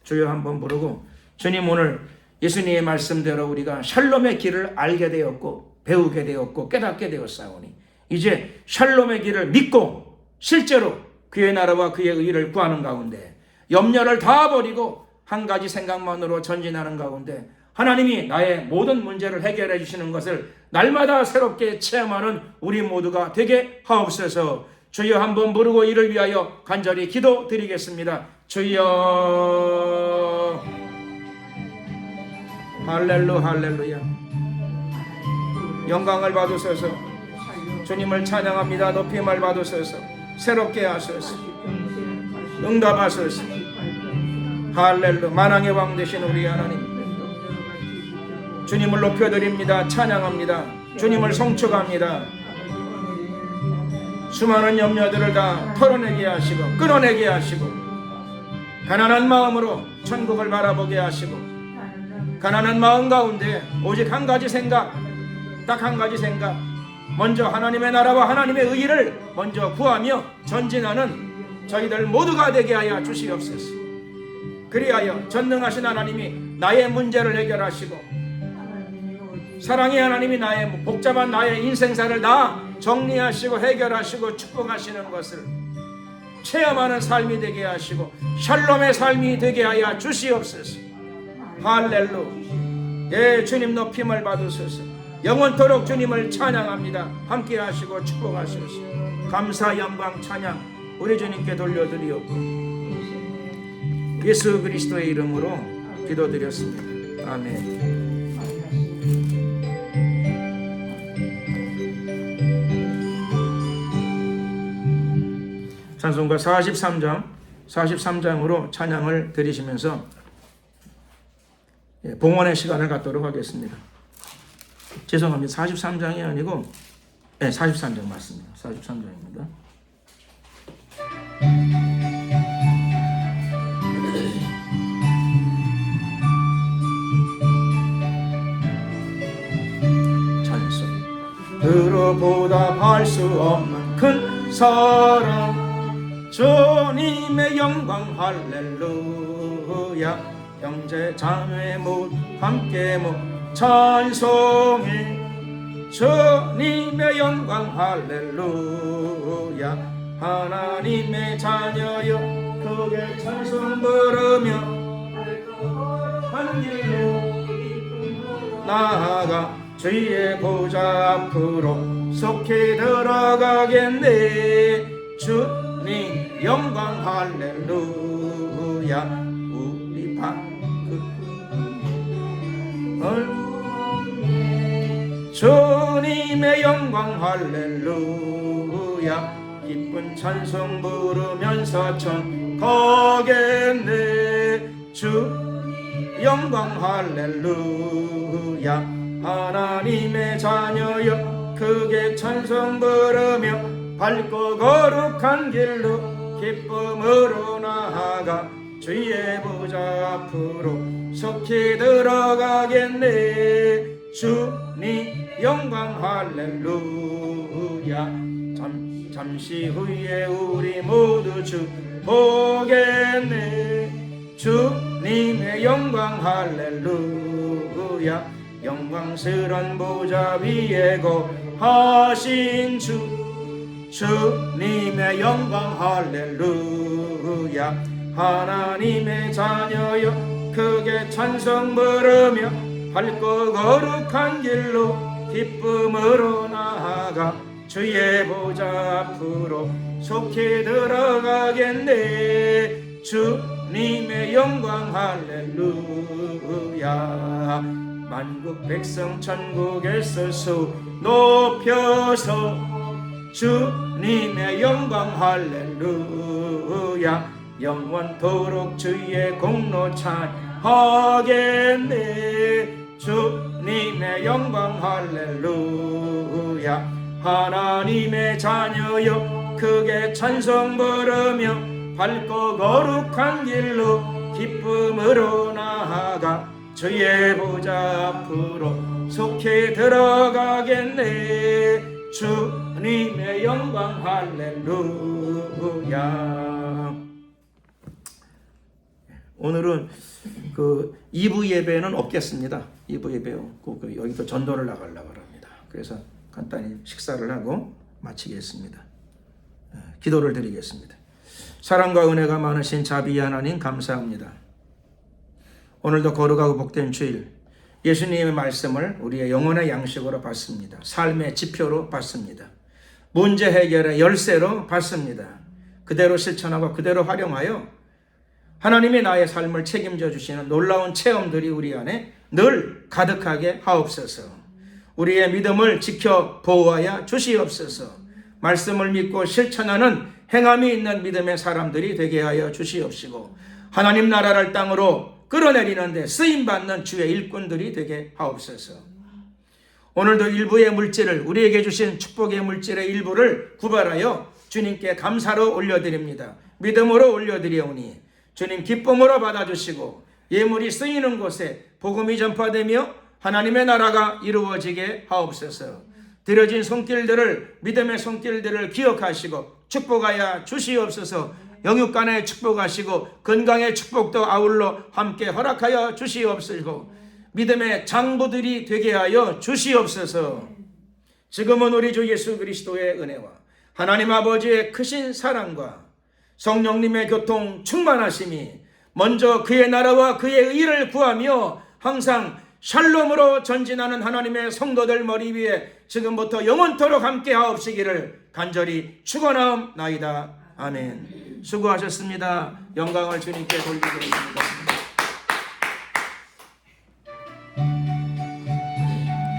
주여 한번 부르고, 주님 오늘 예수님의 말씀대로 우리가 샬롬의 길을 알게 되었고 배우게 되었고 깨닫게 되었사오니 이제 샬롬의 길을 믿고 실제로 그의 나라와 그의 의를 구하는 가운데 염려를 다 버리고 한 가지 생각만으로 전진하는 가운데 하나님이 나의 모든 문제를 해결해 주시는 것을 날마다 새롭게 체험하는 우리 모두가 되게 하옵소서. 주여 한번 부르고 이를 위하여 간절히 기도드리겠습니다. 주여 할렐루야. 영광을 받으소서. 주님을 찬양합니다. 높임을 받으소서. 새롭게 하소서. 응답하소서. 할렐루야. 만왕의 왕 되신 우리 하나님, 주님을 높여드립니다. 찬양합니다. 주님을 송축합니다. 수많은 염려들을 다 털어내게 하시고 끊어내게 하시고 가난한 마음으로 천국을 바라보게 하시고 가난한 마음 가운데 오직 한 가지 생각, 딱 한 가지 생각, 먼저 하나님의 나라와 하나님의 의의를 먼저 구하며 전진하는 저희들 모두가 되게 하여 주시옵소서. 그리하여 전능하신 하나님이 나의 문제를 해결하시고 사랑의 하나님이 나의 복잡한 나의 인생사를 다 정리하시고 해결하시고 축복하시는 것을 체험하는 삶이 되게 하시고 샬롬의 삶이 되게 하여 주시옵소서. 할렐루야. 예, 주님 높임을 받으소서. 영원토록 주님을 찬양합니다. 함께 하시고 축복하소서. 감사 영광 찬양 우리 주님께 돌려드리옵고 예수 그리스도의 이름으로 기도드렸습니다. 아멘. 찬송가 43장으로 찬양을 드리시면서 봉헌의 시간을 갖도록 하겠습니다. 죄송합니다. 43장이 아니고 43장 맞습니다. 43장입니다. 찬송 들어보다 할 수 없는 큰 사랑 주님의 영광 할렐루야. 형제 자매 못 함께 못 찬송해 주님의 영광 할렐루야. 하나님의 자녀여 크게 찬송 부르며 한 길로 나아가 주의 보좌 앞으로 속히 들어가겠네. 주님 영광 할렐루야. 우리 주님의 영광 할렐루야. 기쁜 찬송 부르면서 천 가겠네. 주 영광 할렐루야. 하나님의 자녀여 크게 찬송 부르며 밝고 거룩한 길로 기쁨으로 나아가 주의 보좌 앞으로 속히 들어가겠네. 주님 영광 할렐루야. 잠시 후에 우리 모두 주 보겠네. 주님의 영광 할렐루야. 영광스런 보좌 위에 거하신 주님의 영광 할렐루야. 하나님의 자녀여 크게 찬송 부르며 밝고 거룩한 길로 기쁨으로 나아가 주의 보좌 앞으로 속히 들어가겠네. 주님의 영광 할렐루야. 만국 백성 천국에서 수 높여서 주님의 영광 할렐루야. 영원토록 주의 공로 찬하겠네. 주님의 영광 할렐루야. 하나님의 자녀여 크게 찬송 부르며 밝고 거룩한 길로 기쁨으로 나아가 주의 보좌 앞으로 속히 들어가겠네. 주님의 영광 할렐루야. 오늘은 그 2부 예배는 없겠습니다. 2부 예배 없고 여기도 전도를 나가려고 합니다. 그래서 간단히 식사를 하고 마치겠습니다. 기도를 드리겠습니다. 사랑과 은혜가 많으신 자비의 하나님 감사합니다. 오늘도 거룩하고 복된 주일 예수님의 말씀을 우리의 영혼의 양식으로 받습니다. 삶의 지표로 받습니다. 문제 해결의 열쇠로 받습니다. 그대로 실천하고 그대로 활용하여 하나님이 나의 삶을 책임져 주시는 놀라운 체험들이 우리 안에 늘 가득하게 하옵소서. 우리의 믿음을 지켜 보호하여 주시옵소서. 말씀을 믿고 실천하는 행함이 있는 믿음의 사람들이 되게 하여 주시옵시고 하나님 나라를 땅으로 끌어내리는데 쓰임받는 주의 일꾼들이 되게 하옵소서. 오늘도 일부의 물질을 우리에게 주신 축복의 물질의 일부를 구별하여 주님께 감사로 올려드립니다. 믿음으로 올려드리오니 주님 기쁨으로 받아주시고 예물이 쓰이는 곳에 복음이 전파되며 하나님의 나라가 이루어지게 하옵소서. 드려진 손길들을, 믿음의 손길들을 기억하시고 축복하여 주시옵소서. 영육간의 축복하시고 건강의 축복도 아울러 함께 허락하여 주시옵소서. 믿음의 장부들이 되게 하여 주시옵소서. 지금은 우리 주 예수 그리스도의 은혜와 하나님 아버지의 크신 사랑과 성령님의 교통 충만하심이 먼저 그의 나라와 그의 의를 구하며 항상 샬롬으로 전진하는 하나님의 성도들 머리 위에 지금부터 영원토록 함께 하옵시기를 간절히 축원하옵나이다. 아멘. 수고하셨습니다. 영광을 주님께 돌리겠습니다.